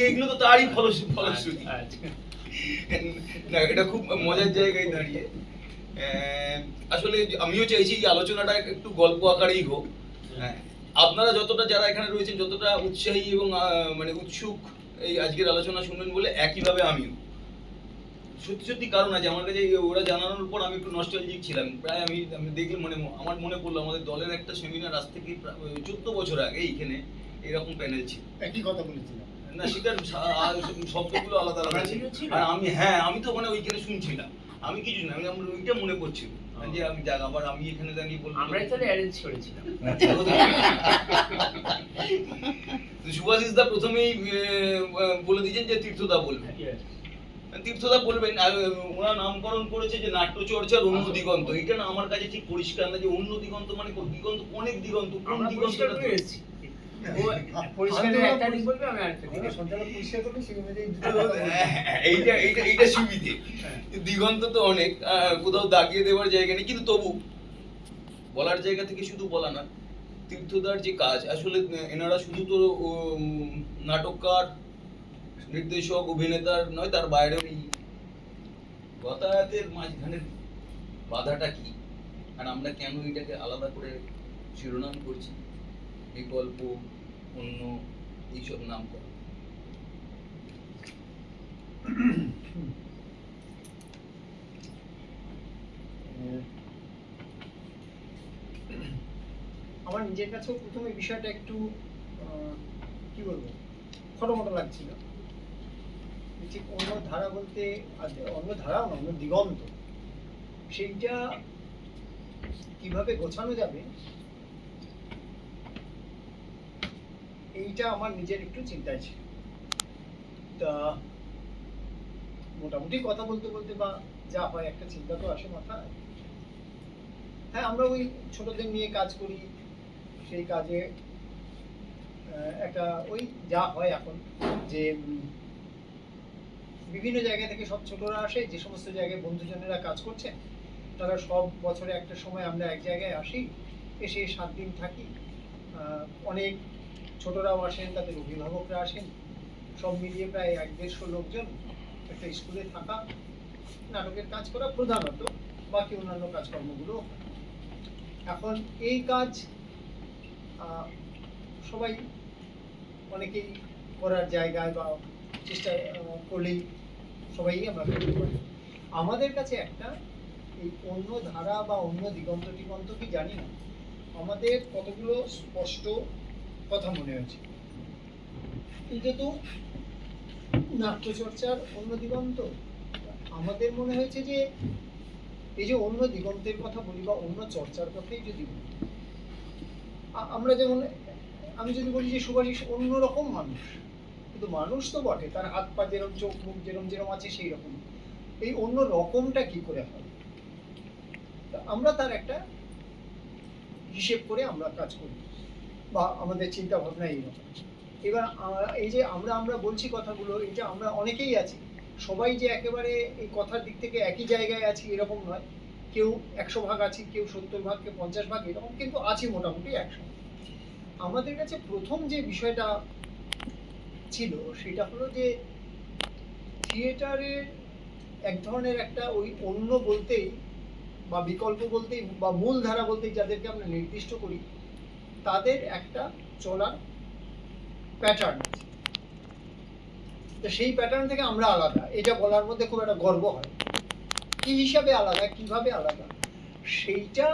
এইগুলো তো তারই ফলশ্রুতি। না, এটা খুব মজার জায়গায় দাঁড়িয়ে আসলে আমিও চাইছি এই আলোচনাটা একটু গল্প আকারেই হোক। আপনারা যতটা যারা এখানে রয়েছেন যতটা উৎসাহী এবং মানে উৎসুক এই আজকের আলোচনা শুনবেন বলে একইভাবে আমিও সত্যি সত্যি কারণ আছে আমার কাছে। ওরা জানানোর পর আমি একটু নস্টালজিক ছিলাম। প্রায় আমি দেখলে আমার মনে পড়লো আমাদের দলের একটা সেমিনার আজ থেকে 14 বছর আগে এইখানে এরকম প্যানেল ছিল। একই কথা বলেছিলাম না, সেটার শব্দগুলো আলাদা আলাদা ছিল। আর আমি তো মানে ওইখানে শুনছিলাম, আমি কিছু না, আমার ওইটা মনে পড়ছিল যে আমি যাক আবার আমি এখানে দাঁড়িয়ে বলবো। আমরাই তাহলে অ্যারেঞ্জ করেছিলাম। সুভাষিস দা প্রথমেই বলে দিয়েছেন যে তীর্থদা বলবেন। তীর্থদা বলবেন। আর ওরা নামকরণ করেছে যে নাট্যচর্চার অন্য দিগন্ত। এটা না আমার কাছে ঠিক পরিষ্কার না যে অন্য দিগন্ত মানে দিগন্ত, অনেক দিগন্ত, কোন দিগন্তটা রয়েছে। এইটা সুবিধে, দিগন্ত তো অনেক, কোথাও দাগিয়ে দেওয়ার জায়গা নেই। কিন্তু তবু বলার জায়গা থেকে শুধু বলা না, তীর্থদার যে কাজ আসলে এনারা শুধু তো নাটককার, নির্দেশক, অভিনেতার নয়, তার বাইরেও এই যাতায়াতের মাঝখানের বাধাটা কি, আর আমরা কেন এটাকে আলাদা করে শিরোনাম করছি, এই গল্প অন্য এইসব নাম করা। আমার নিজের কাছেও প্রথমে বিষয়টা একটু কি বলবো খটোমটো লাগছিল। ঠিক অন্য ধারা বলতে অন্য ধারা না, অন্য দিগন্ত, সেইটা কিভাবে গোছানো যাবে এইটা আমার নিজের একটু চিন্তায় ছিল। তা মোটামুটি কথা বলতে বলতে বা যা হয় একটা চিন্তা তো আসে মাথায়। হ্যাঁ, আমরা ওই ছোটদের নিয়ে কাজ করি, সেই কাজে একটা ওই যা হয় এখন যে বিভিন্ন জায়গা থেকে সব ছোটরা আসে, যে সমস্ত জায়গায় বন্ধুজনেরা কাজ করছেন তারা সব বছরে একটা সময় আমরা এক জায়গায় আসি, এসে 7 দিন থাকি। অনেক ছোটরাও আসেন, তাদের অভিভাবকরা আসেন, সব মিলিয়ে প্রায় 150 লোকজন একটা স্কুলে থাকা, নাটকের কাজ করা প্রধানত, বাকি অন্যান্য কাজকর্মগুলো। এখন এই কাজ সবাই অনেকেই করার জায়গায় বা চেষ্টা করলেই সবাই আমরা করতে পারি। আমাদের কাছে একটা এই অন্য ধারা বা অন্য দিগন্ত টিগন্ত কি জানি না, আমাদের কতগুলো স্পষ্ট কথা মনে হয়েছে। এটা তো নাট্যচর্চার অন্য দিগন্ত। আমাদের মনে হয়েছে যে এই যে অন্য দিগন্তের কথা বলি বা অন্য চর্চার কথাই যদি বলি, আমরা যেমন আমি যদি বলি যে সুভাষিস অন্যরকম মানুষ, কিন্তু মানুষ তো বটে, তার হাত পা যেরকম, চোখ মুখ যেরকম আছে সেই রকম। এই অন্য রকমটা কি করে হয়, আমরা তার একটা হিসেব করে আমরা কাজ করি বা আমাদের চিন্তা ভাবনা এইরকম। এবার এই যে আমরা বলছি কথাগুলো, এটা আমরা অনেকেই আছি, সবাই যে একেবারে এই কথার দিক থেকে একই জায়গায় আছি এরকম নয়। কেউ 100 ভাগ আছি, কেউ 70 ভাগ, কেউ 50 ভাগ, এরকম কিন্তু আছি মোটামুটি 100। আমাদের কাছে প্রথম যে বিষয়টা ছিল সেটা হলো যে থিয়েটারের এক ধরনের একটা ওই অন্য বলতেই বা বিকল্প বলতেই বা মূল ধারা বলতেই যাদেরকে আমরা নির্দিষ্ট করি, তাদের একটা চলার প্যাটার্ন আছে। তো সেই প্যাটার্ন থেকে আমরা আলাদা, এটা বলার মধ্যে খুব একটা গর্ব হয়। কি হিসাবে আলাদা, কিভাবে আলাদা, সেইটা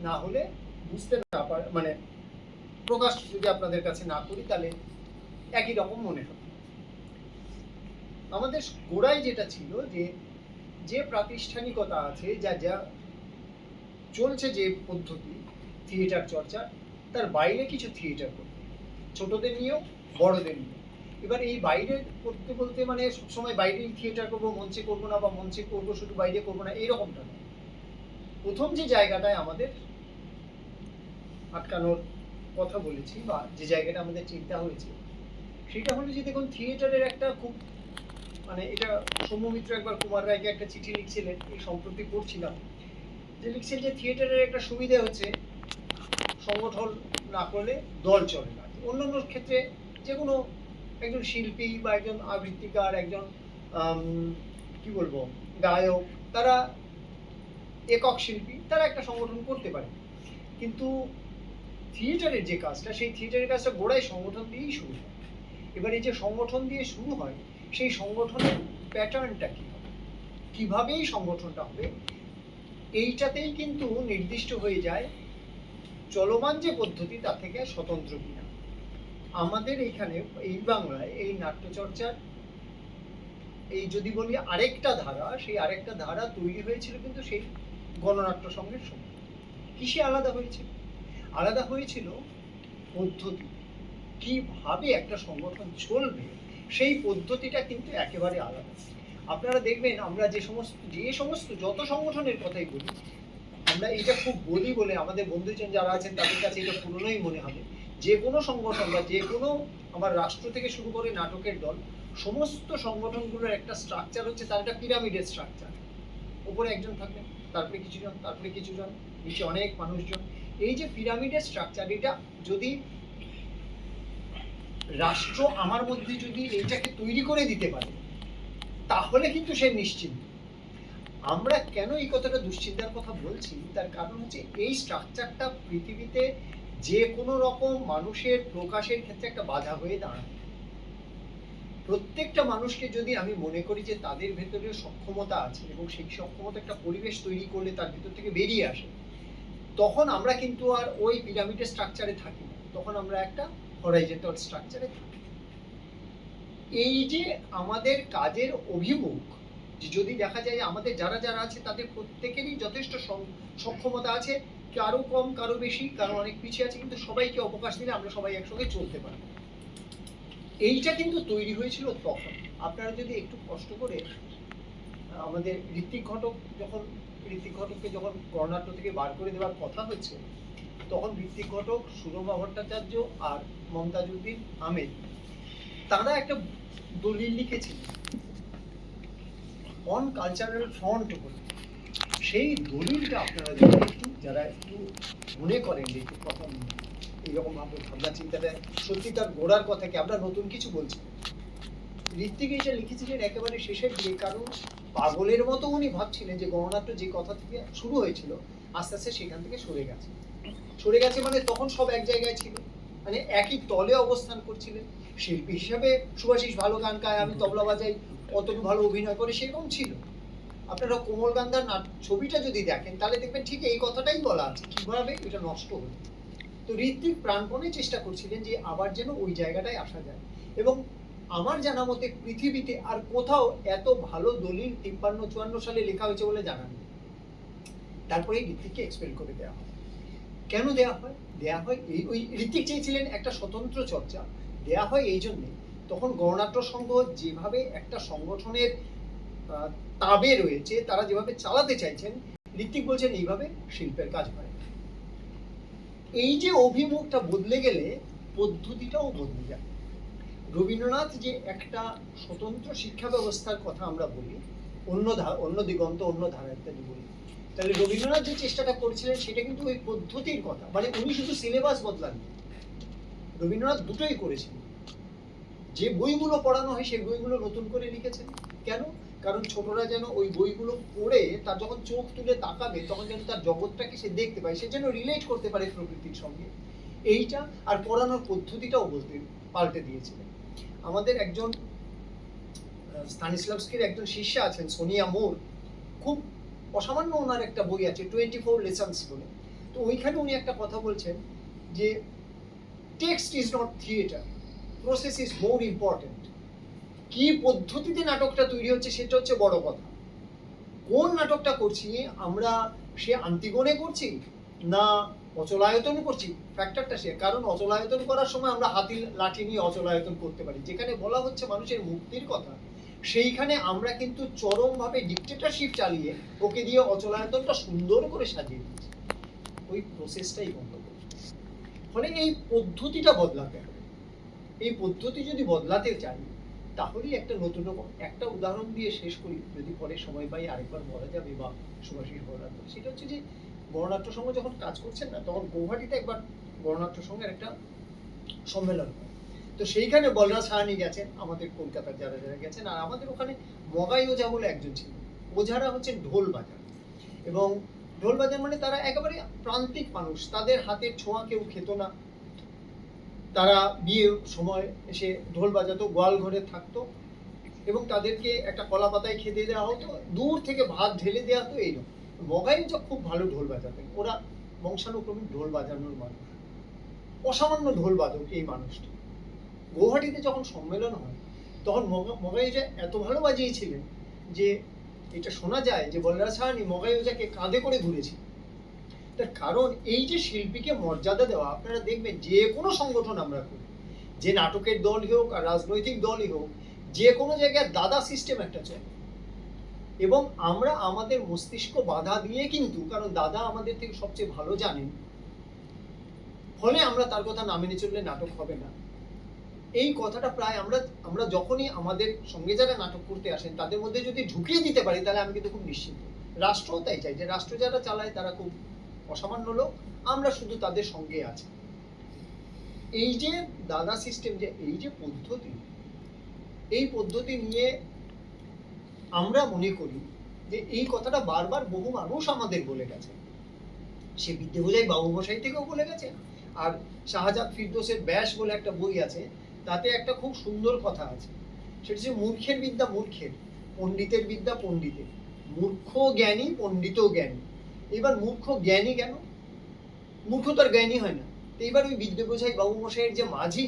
না হলে বুঝতে না পারে, মানে প্রকাশ যদি আপনাদের কাছে না করি তাহলে একই রকম মনে হবে। আমাদের গোড়ায় যেটা ছিল যে যে প্রাতিষ্ঠানিকতা আছে, যা যা চলছে, যে পদ্ধতি থিয়েটার চর্চা, তার বাইরে কিছু থিয়েটার করতে, ছোটদের নিয়েও বড়দের নিয়ে। এবার এই বাইরে করতে বলতে মানে সবসময় বাইরেই থিয়েটার করবো, মঞ্চে করবো না, বা মঞ্চে করবো শুধু বাইরে করবো না, এইরকমটা না। প্রথম যে জায়গাটায় আমাদের আটকানোর কথা বলেছি বা যে জায়গাটা আমাদের চিন্তা হয়েছে, সেটা হলো যে দেখুন থিয়েটারের একটা খুব মানে এটা সৌম্যমিত্র একবার কুমার রায়কে একটা চিঠি লিখছিলেন, এই সম্প্রতি পড়ছিলাম, যে লিখছেন যে থিয়েটারের একটা সুবিধা হচ্ছে সংগঠন না করলে দল চলে না। অন্যান্য ক্ষেত্রে যে কোনো একজন শিল্পী বা একজন আবৃত্তিকার, একজন কি বলবো গায়ক, তারা একক শিল্পী, তারা একটা সংগঠন করতে পারে। কিন্তু থিয়েটারের যে কাজটা, সেই থিয়েটারের কাজটা গোড়ায় সংগঠন দিয়েই শুরু হয়। এবার এই যে সংগঠন দিয়ে শুরু হয়, সেই সংগঠনের প্যাটার্নটা কি হবে, কিভাবে এই সংগঠনটা হবে, এইটাতেই কিন্তু নির্দিষ্ট হয়ে যায় চলমান যে পদ্ধতি তা থেকে স্বতন্ত্র কিনা। আমাদের এইখানে এই বাংলায় এই নাট্যচর্চার এই যদি বলি আরেকটা ধারা, সেই আরেকটা ধারা তৈরি হয়েছিল কিন্তু সেই গণনাট্য সংঘের সময়। কিসে আলাদা হয়েছিল? আলাদা হয়েছিল পদ্ধতি, কিভাবে একটা সংগঠন চলবে সেই পদ্ধতিটা কিন্তু একেবারে আলাদা। আপনারা দেখবেন আমরা যে সমস্ত যত সংগঠনের কথাই বলি, আমরা এটা খুব বলি বলে আমাদের বন্ধুজন যারা আছেন তাদের কাছে এটা পুরনোই মনে হবে। যে কোনো সংগঠন বা যে কোনো আমার রাষ্ট্র থেকে শুরু করে নাটকের দল, সমস্ত সংগঠনগুলোর একটা স্ট্রাকচার হচ্ছে, তার একটা পিরামিডের স্ট্রাকচার। উপরে একজন থাকবেন, তারপরে কিছুজন, তারপরে কিছুজন, নিচে অনেক মানুষজন। এই যে পিরামিডের স্ট্রাকচার, এটা যদি রাষ্ট্র আমার মধ্যে যদি এইটাকে তৈরি করে দিতে পারে, তাহলে কিন্তু সে নিশ্চিন্ত। আমরা কেন এই কথাটা দুশ্চিন্তার কথা বলছি, তার কারণ হচ্ছে এই স্ট্রাকচারটা পৃথিবীতে যে কোনো রকম মানুষের প্রকাশের ক্ষেত্রে একটা বাধা হয়ে দাঁড়ায়। প্রত্যেকটা মানুষকে যদি আমি মনে করি যে তাদের ভেতরে সক্ষমতা আছে এবং সেই সক্ষমতা একটা পরিবেশ তৈরি করলে তার ভেতর থেকে বেরিয়ে আসে, তখন আমরা কিন্তু আর ওই পিরামিডের স্ট্রাকচারে থাকি না, তখন আমরা একটা হরাইজন্টাল স্ট্রাকচারে থাকি। এই যে আমাদের কাজের অভিমুখ, যদি দেখা যায় আমাদের যারা যারা আছে তাদের প্রত্যেকেরই যথেষ্ট সক্ষমতা আছে, কারো কম কারো বেশি, কারো অনেক পিছিয়ে আছে, কিন্তু সবাইকে অবকাশ দিলে আমরা সবাই একসঙ্গে চলতে পারবো। এইটা কিন্তু তৈরি হয়েছিল তখন। আপনারা যদি একটু কষ্ট করে আমাদের ঋত্বিক ঘটককে যখন গণনাট্য থেকে বার করে দেওয়ার কথা হচ্ছে, তখন ঋত্বিক ঘটক, সুরমা ভট্টাচার্য আর মমতাজউদ্দিন আহমেদ, তারা একটা দলিল লিখেছিলেন অন কালচারাল ফ্রন্ট বলে। সেই দলিলটা আপনারা যারা একটু মনে করেন যে কথা এইরকম ভাবে ভাবনা চিন্তাটা সত্যি তার গোড়ার কথা কি, আমরা নতুন কিছু বলছি। ঋত্বিক এটা লিখেছিলেন একেবারে শেষের দিকে, কারণ পাগলের মতো উনি ভাবছিলেন যে গণনাট্য যে কথা থেকে শুরু হয়েছিল আস্তে আস্তে সেখান থেকে সরে গেছে মানে তখন সব এক জায়গায় ছিল, মানে একই তলে অবস্থান করছিলেন। শিল্পী হিসাবে সুভাষিস ভালো গান গায়, আমি তবলা বাজাই, অতনু ভালো অভিনয় করে, সেরকম ছিল। আপনারা কোমল গান্ধার ছবিটা যদি দেখেন তাহলে দেখবেন ঠিক এই কথাটাই বলা আছে, কিভাবে এটা নষ্ট হলো। তো ঋত্বিক প্রাণপণে চেষ্টা করছিলেন যে আবার যেন ওই জায়গাটায় আসা যায়। এবং আমার জানা মতে পৃথিবীতে আর কোথাও এত ভালো দলিল 53-54 সালে লেখা হয়েছে বলে জানা নেই। তারপরে ঋত্বিককে এক্সপেল করে দেওয়া হয়। কেন দেওয়া হয় এই ওই ঋত্বিক চেয়েছিলেন একটা স্বতন্ত্র চর্চা, দেওয়া হয় এই জন্যে তখন গণনাট্য সংঘ যেভাবে একটা সংগঠনের তাবে রয়েছে, তারা যেভাবে চালাতে চাইছেন, ঋত্বিক বলছেন এইভাবে শিল্পের কাজ হয়। এই যে অভিমুখটা বদলে গেলে পদ্ধতিটাও বদলে যায়। রবীন্দ্রনাথ যে একটা স্বতন্ত্র শিক্ষা ব্যবস্থার কথা আমরা বলি, অন্য দিগন্ত অন্য ধারা ইত্যাদি বলি, তাহলে রবীন্দ্রনাথ যে চেষ্টাটা করেছিলেন সেটা কিন্তু ওই পদ্ধতির কথা, মানে উনি শুধু সিলেবাস বদলাননি, রবীন্দ্রনাথ দুটোই করেছিলেন। যে বইগুলো পড়ানো হয় সেই বইগুলো নতুন করে লিখেছেন। কেন? কারণ ছোটরা যেন ওই বইগুলো পড়ে তার যখন চোখ তুলে তাকাবে তখন যেন তার জগৎটাকে সে দেখতে পায়, সে যেন রিলেট করতে পারে প্রকৃতির সঙ্গে। এইটা আর পড়ানোর পদ্ধতিটাও পাল্টে দিয়েছিলেন। আমাদের একজন স্তানিস্লাভস্কির একজন শিষ্যা আছেন সোনিয়া মোর, খুব অসামান্য ওনার একটা বই আছে 24 লেসন্স বলে। তো ওইখানে উনি একটা কথা বলছেন যে text is not theatre, process is more important. কি পদ্ধতিতে নাটকটা তৈরি হচ্ছে সেটা হচ্ছে বড় কথা। কোন নাটকটা করছি আমরা, সে আন্তিগোণে করছি না অচলায়তন করছি, ফ্যাক্টরটা সে। কারণ অচলায়তন করার সময় আমরা হাতি লাঠি নিয়ে অচলায়তন করতে পারি, যেখানে বলা হচ্ছে মানুষের মুক্তির কথা, সেইখানে আমরা কিন্তু চরমভাবে ডিক্টেটরশিপ চালিয়ে ওকে দিয়ে অচলায়তনটা সুন্দর করে সাজিয়ে দিচ্ছি। ওই প্রসেসটাই বন্ধ করছি। ফলে এই পদ্ধতিটা বদলাতে হবে। এই পদ্ধতি যদি বদলাতে চাই তাহলেই একটা নতুন রকম, একটা উদাহরণ দিয়ে শেষ করি, যদি পরে সময় পাই আরেকবার বলা যাবে বা সুভাষিস বলা যাবে। সেটা হচ্ছে যে গণনাট্য সংঘ যখন কাজ করছেন না, তখন গৌহাটিতে একবার গণনাট্য সংঘের একটা সম্মেলন হয়। তো তো সেইখানে বলরাজ সাহানি গেছেন, আমাদের কলকাতার যারা যারা গেছেন, আর আমাদের ওখানে মগাই ওঝা বলে একজন ছিলেন। ওঝারা হচ্ছেন ঢোল বাজার, এবং ঢোল বাজার মানে তারা একেবারে প্রান্তিক মানুষ, তাদের হাতের ছোঁয়া কেউ খেত না। তারা বিয়ের সময় এসে ঢোল বাজাতো, গোয়াল ঘরে থাকতো, এবং তাদেরকে একটা কলা পাতায় খেতে দেওয়া হতো, দূর থেকে ভাত ঢেলে দেওয়া হতো। এইরকম মগাই ওঝা খুব ভালো ঢোল বাজাতেন, ওরা বংশানুক্রমিক ঢোল বাজানোর মানুষ, অসামান্য ঢোল বাদক এই মানুষটি। গৌহাটিতে যখন সম্মেলন হয় তখন মগাই ওঝা এত ভালো বাজিয়েছিলেন যে এটা শোনা যায় যে বলরাজ সাহানি মগাই ওঝাকে কাঁধে করে ঘুরেছিল। তার কারণ এই যে শিল্পীকে মর্যাদা দেওয়া, আপনারা দেখবেন যে কোনো সংগঠন আমরা করি, যে নাটকের দলই হোক আর রাজনৈতিক দলই হোক, যে কোনো জায়গায় দাদা সিস্টেম একটা চলে, এবং আমরা আমাদের মস্তিষ্ক বাধা দিয়ে কিন্তু, কারণ দাদা আমাদের থেকে সবচেয়ে ভালো জানেন, ফলে আমরা তার কথা না মেনে চললে নাটক হবে না। এই কথাটা প্রায় আমরা যখনই আমাদের সঙ্গে যারা নাটক করতে আসেন তাদের মধ্যে যদি ঢুকিয়ে দিতে পারি, তাহলে আমি কিন্তু খুব নিশ্চিত। রাষ্ট্রও তাই চাই, যে রাষ্ট্র যারা চালায় তারা খুব অসামান্য লোক, আমরা শুধু তাদের সঙ্গে আছি। এই যে দাদা সিস্টেম, যে এই যে পদ্ধতি, এই পদ্ধতি নিয়ে আমরা মনে করি যে এই কথাটা বারবার বহু মানুষ আমাদের বলে গেছে। সে বিদ্যাভূষণ বাবু মশাই থেকেও বলে গেছে, আর শাহজাদ ফিরদৌসের ব্যাস বলে একটা বই আছে, তাতে একটা খুব সুন্দর কথা আছে, সেটা হচ্ছে মূর্খের বিদ্যা মূর্খের, পণ্ডিতের বিদ্যা পণ্ডিতের, মূর্খ জ্ঞানী পণ্ডিত জ্ঞানী। এবার মূর্খ জ্ঞানী কেন? মূর্খ তো আর জ্ঞানী হয় না। তো এবার ওই বিদ্যাভূষণ বাবু মশাইয়ের যে মাঝি,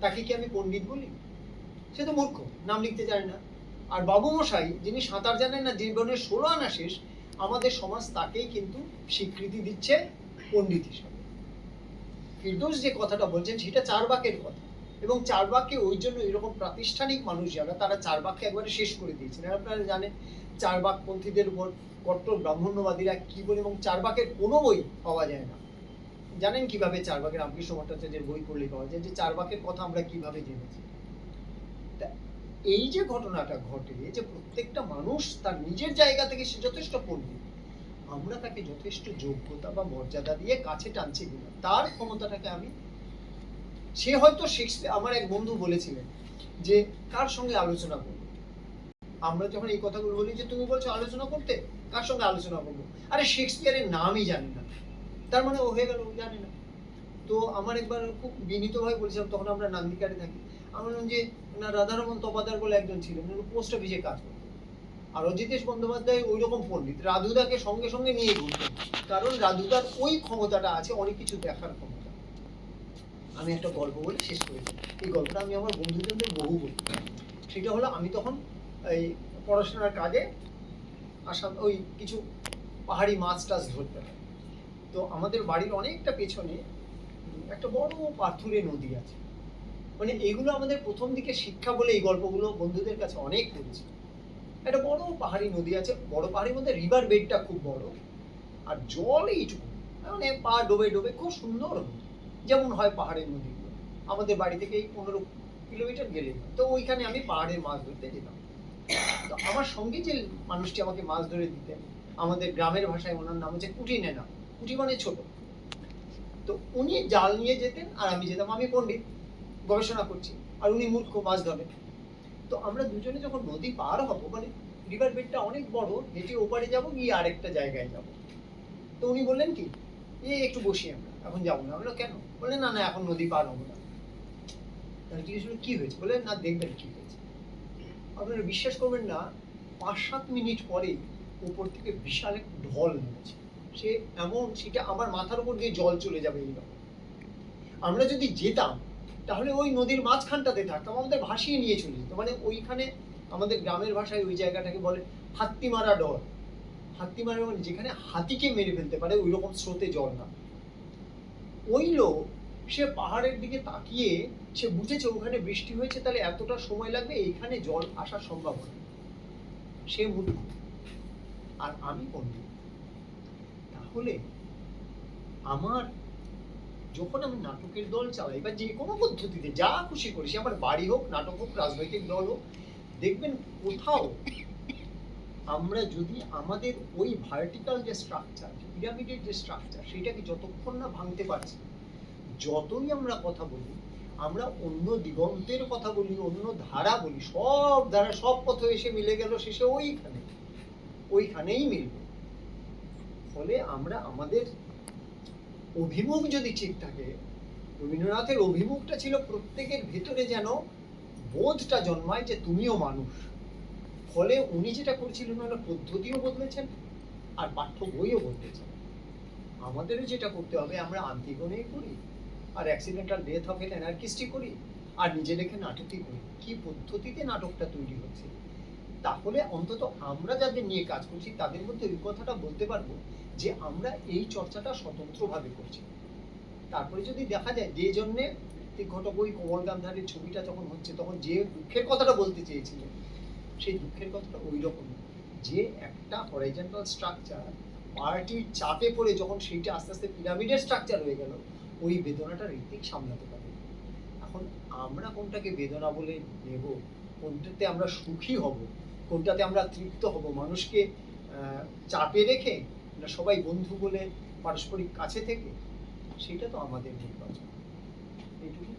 তাকে কি আমি পণ্ডিত বলি? সে তো মূর্খ, নাম লিখতে জানে না। আর বাবু মশাই যিনি সাঁতার জানেন না, জীবনের 16 আনা শেষ, আমাদের সমাজ তাকেই কিন্তু স্বীকৃতি দিচ্ছে পণ্ডিত হিসাবে। ফিরদৌস যে কথাটা বলছেন সেটা চারবাকের কথা, এবং চারবাককে ওই জন্য এরকম প্রাতিষ্ঠানিক মানুষ যারা, তারা চারবাককে একবারে শেষ করে দিয়েছেন। আর আপনারা জানেন চারবাকপন্থীদের উপর কট্টর ব্রাহ্মণ্যবাদীরা কি বলে, এবং চারবাকের কোনো বই পাওয়া যায় না। জানেন কিভাবে চারবাকের? রামকৃষ্ণ ভট্টাচার্যের বই পড়লে পাওয়া যায় যে চারবাকের কথা আমরা কিভাবে জেনেছি। এই যে ঘটনাটা ঘটে, যে প্রত্যেকটা মানুষ তার নিজের জায়গা থেকে সে যথেষ্ট পণ্ডিত, আমরা তাকে যথেষ্ট যোগ্যতা বা মর্যাদা দিয়ে কাছে টানছি কিনা, তার ক্ষমতাটাকে আমি, সে হয়তো শেক্সপিয়ার, আমার এক বন্ধু বলেছিলেন যে কার সঙ্গে আলোচনা করবো। আমরা যখন এই কথাগুলো বলি যে তুমি বলছো আলোচনা করতে, কার সঙ্গে আলোচনা করবো? আরে শেক্সপিয়ারের নামই জানি না, তার মানে ও হয়ে গেল জানে না। তো আমার একবার খুব বিনীতভাবে বলেছিলাম, তখন আমরা নান্দিকারে থাকি, আমি বললাম যে না, রাধারমন তপাদার বলে একজন ছিলেন, পোস্ট অফিসে কাজ করতেন, আর অজিতেশ বন্দ্যোপাধ্যায় ওই রকম পণ্ডিত, রাধুদাকে সঙ্গে সঙ্গে নিয়ে ঘুরতেন, কারণ রাধুদার ওই ক্ষমতাটা আছে, অনেক কিছু দেখার ক্ষমতা। আমি একটা গল্প বলে শেষ করেছি, এই গল্পটা আমি আমার বন্ধুদের বহু বলি। সেটা হলো, আমি তখন এই পড়াশোনার কাজে আসাম ওই কিছু পাহাড়ি মাছ টাছ ধরতে হয়। তো আমাদের বাড়ির অনেকটা পেছনে একটা বড় পাথুরে নদী আছে, মানে এগুলো আমাদের প্রথম দিকে শিক্ষা বলে এই গল্পগুলো বন্ধুদের কাছে অনেক করেছি। একটা বড় পাহাড়ি নদী আছে, বড় পাহাড়ির মধ্যে রিভার বেডটা খুব বড়, আর জল এইটুকু, মানে পা ডোবে ডোবে, খুব সুন্দর নদী, যেমন হয় পাহাড়ের নদীগুলো। আমাদের বাড়ি থেকে এই 15 কিলোমিটার গেলে, তো ওইখানে আমি পাহাড়ের মাছ ধরতে যেতাম। তো আমার সঙ্গে যে মানুষটি আমাকে মাছ ধরে দিতেন, আমাদের গ্রামের ভাষায় ওনার নাম হচ্ছে কুটি নেনা, কুটি মানে ছোট। তো উনি জাল নিয়ে যেতেন আর আমি যেতাম, আমি পণ্ডিত, গবেষণা করছি, আর উনি মূর্খ, মাছ ধরেন। তো আমরা দুজনে যখন নদী পার হবো, মানে রিভার বেডটা অনেক বড়, হেঁটে ওপারে যাবো, গিয়ে আরেকটা জায়গায় যাব। তো উনি বললেন কি, একটু বসি, আমরা এখন যাবো না। বললো কেন? বললেন না না, এখন নদী পার হবো না। তাহলে জিজ্ঞেস করলো কি হয়েছে? বললেন না, দেখবেন কি হয়েছে। আপনারা বিশ্বাস করবেন না, 5-7 মিনিট পরে উপর থেকে বিশাল এক ঢল নেমেছে। সে এমন, সেটা আমার মাথার উপর দিয়ে জল চলে যাবে এইরকম। আমরা যদি যেতাম তাহলে ওই নদীর মাঝখানটাতে থাকতাম, আমাদের ভাসিয়ে নিয়ে চলে যেত। মানে ওইখানে আমাদের গ্রামের ভাষায় ওই জায়গাটাকে বলে হাত্তি মারা ডর। হাত্তি মারা মানে যেখানে হাতিকে মেরে ফেলতে পারে, ওই রকম স্রোতে জল না। ওই লোক, সে পাহাড়ের দিকে তাকিয়ে সে বুঝেছে ওখানে বৃষ্টি হয়েছে, তাহলে এতটা সময় লাগবে, এইখানে জল আসার সম্ভাবনা। সে মূর্খ আর আমি পণ্ডিত। তাহলে আমার, যখন আমি নাটকের দল চালাই বা যে কোনো পদ্ধতিতে যা খুশি করি, সে আমার বাড়ি হোক, নাটক হোক, রাজনৈতিক দল হোক, দেখবেন কোথাও আমরা যদি আমাদের ওই ভার্টিক্যাল যে স্ট্রাকচার, পিরামিডের যে স্ট্রাকচার, সেটাকে যতক্ষণ না ভাঙতে পারছি, যতই আমরা কথা বলি, আমরা অন্য দিগন্তের কথা বলি, অন্য ধারা বলি, সব ধারা সব পথ এসে মিলে গেল শেষে ওইখানেই মিলবে। ফলে আমরা আমাদের অভিমুখ যদি ঠিক থাকে, রবীন্দ্রনাথের অভিমুখটা ছিল প্রত্যেকের ভেতরে যেন বোধটা জন্মায় যে তুমিও মানুষ। ফলে উনি যেটা করছিলেন ওনার পদ্ধতিও বদলেছেন আর পাঠ্য বইও বদলেছেন। আমাদেরও যেটা করতে হবে, আমরা আন্তিগণেই করি আর অ্যাক্সিডেন্টাল ডেথ অফ এন অ্যানার্কিস্টই করি আর নিজে লেখে নাটকই করি, কি পদ্ধতিতে নাটকটা তৈরি হচ্ছে। তাহলে অন্তত আমরা যাদের নিয়ে কাজ করছি তাদের মধ্যে ওই কথাটা বলতে পারবো যে আমরা এই চর্চাটা স্বতন্ত্রভাবে করছি। তারপরে যদি দেখা যায় যে জন্যে ঘটক ওই কোমল গান্ধারের ছবিটা যখন হচ্ছে তখন যে দুঃখের কথাটা বলতে চেয়েছিলেন সেই দুঃখের কথাটা ওই রকম, যে একটা হরাইজন্টাল স্ট্রাকচার পার্টির চাপে পড়ে যখন সেইটা আস্তে আস্তে পিরামিডের স্ট্রাকচার হয়ে গেল, ওই বেদনাটা ঋত্বিক সামলাতে পারে। এখন আমরা কোনটাকে বেদনা বলে নেব, কোনটাতে আমরা সুখী হব, কোনটাতে আমরা তৃপ্ত হব, মানুষকে চাপে রেখে না সবাই বন্ধু বলে পারস্পরিক কাছে থেকে, সেটা তো আমাদের নির্বাচন। এইটুকু।